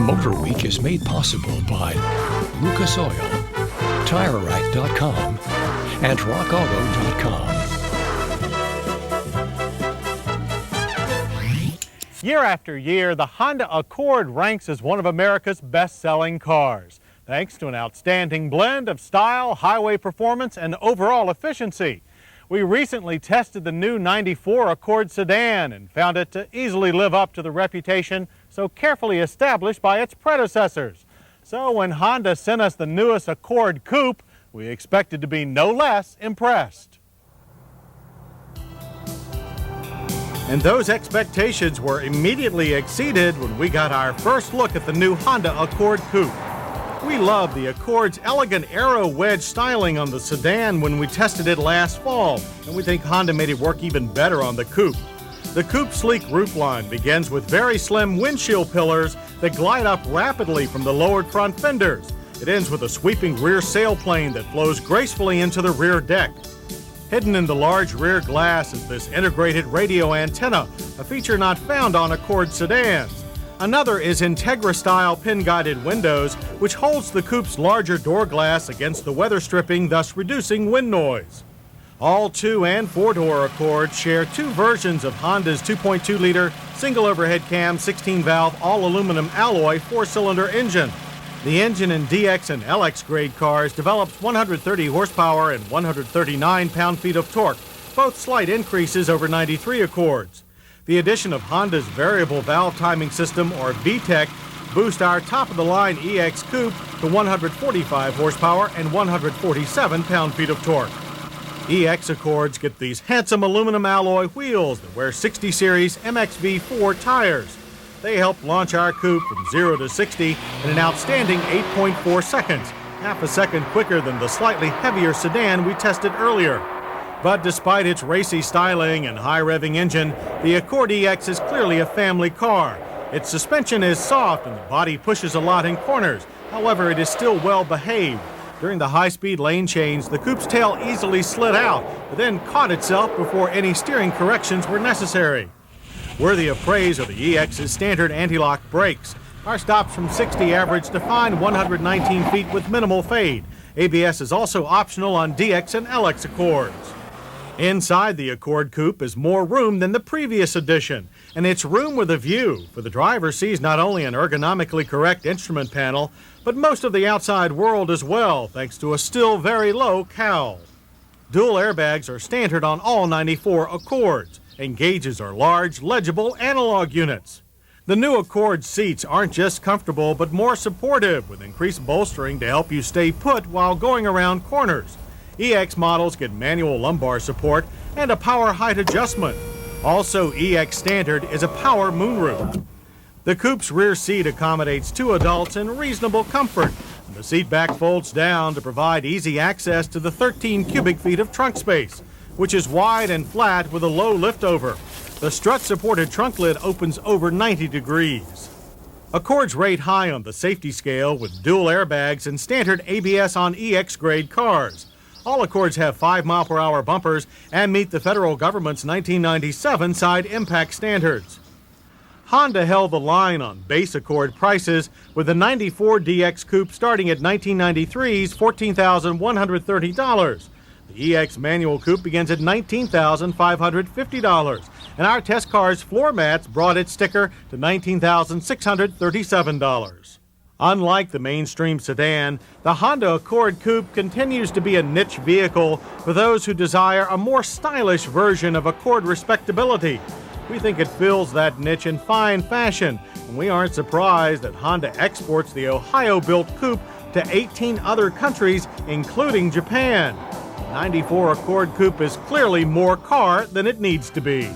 MotorWeek is made possible by Lucas Oil, TireRack.com, and RockAuto.com. Year after year, the Honda Accord ranks as one of America's best-selling cars, thanks to an outstanding blend of style, highway performance, and overall efficiency. We recently tested the new '94 Accord sedan and found it to easily live up to the reputation so carefully established by its predecessors. So when Honda sent us the newest Accord Coupe, we expected to be no less impressed. And those expectations were immediately exceeded when we got our first look at the new Honda Accord Coupe. We love the Accord's elegant arrow wedge styling on the sedan when we tested it last fall, and we think Honda made it work even better on the Coupe. The Coupe's sleek roofline begins with very slim windshield pillars that glide up rapidly from the lowered front fenders. It ends with a sweeping rear sailplane that flows gracefully into the rear deck. Hidden in the large rear glass is this integrated radio antenna, a feature not found on Accord sedans. Another is Integra-style pin-guided windows, which holds the Coupe's larger door glass against the weather stripping, thus reducing wind noise. All 2- and 4-door Accords share two versions of Honda's 2.2-liter single overhead cam 16-valve all-aluminum alloy 4-cylinder engine. The engine in DX and LX grade cars develops 130 horsepower and 139 pound-feet of torque, both slight increases over '93 Accords. The addition of Honda's variable valve timing system, or VTEC, boosts our top-of-the-line EX Coupe to 145 horsepower and 147 pound-feet of torque. EX Accords get these handsome aluminum alloy wheels that wear 60 series MXV4 tires. They help launch our Coupe from 0 to 60 in an outstanding 8.4 seconds, half a second quicker than the slightly heavier sedan we tested earlier. But despite its racy styling and high-revving engine, the Accord EX is clearly a family car. Its suspension is soft and the body pushes a lot in corners. However, it is still well behaved. During the high-speed lane change, the Coupe's tail easily slid out, but then caught itself before any steering corrections were necessary. Worthy of praise are the EX's standard anti-lock brakes. Our stops from 60 average define 119 feet with minimal fade. ABS is also optional on DX and LX Accords. Inside the Accord Coupe is more room than the previous edition, and it's room with a view, for the driver sees not only an ergonomically correct instrument panel, but most of the outside world as well, thanks to a still very low cowl. Dual airbags are standard on all '94 Accords, and gauges are large, legible analog units. The new Accord seats aren't just comfortable, but more supportive, with increased bolstering to help you stay put while going around corners. EX models get manual lumbar support and a power height adjustment. Also EX standard is a power moonroof. The Coupe's rear seat accommodates 2 adults in reasonable comfort, and the seat back folds down to provide easy access to the 13 cubic feet of trunk space, which is wide and flat with a low liftover. The strut-supported trunk lid opens over 90 degrees. Accords rate high on the safety scale with dual airbags and standard ABS on EX grade cars. All Accords have 5-mile-per-hour bumpers and meet the federal government's 1997 side impact standards. Honda held the line on base Accord prices, with the '94 DX Coupe starting at 1993's $14,130. The EX manual coupe begins at $19,550, and our test car's floor mats brought its sticker to $19,637. Unlike the mainstream sedan, the Honda Accord Coupe continues to be a niche vehicle for those who desire a more stylish version of Accord respectability. We think it fills that niche in fine fashion, and we aren't surprised that Honda exports the Ohio-built coupe to 18 other countries, including Japan. The '94 Accord Coupe is clearly more car than it needs to be.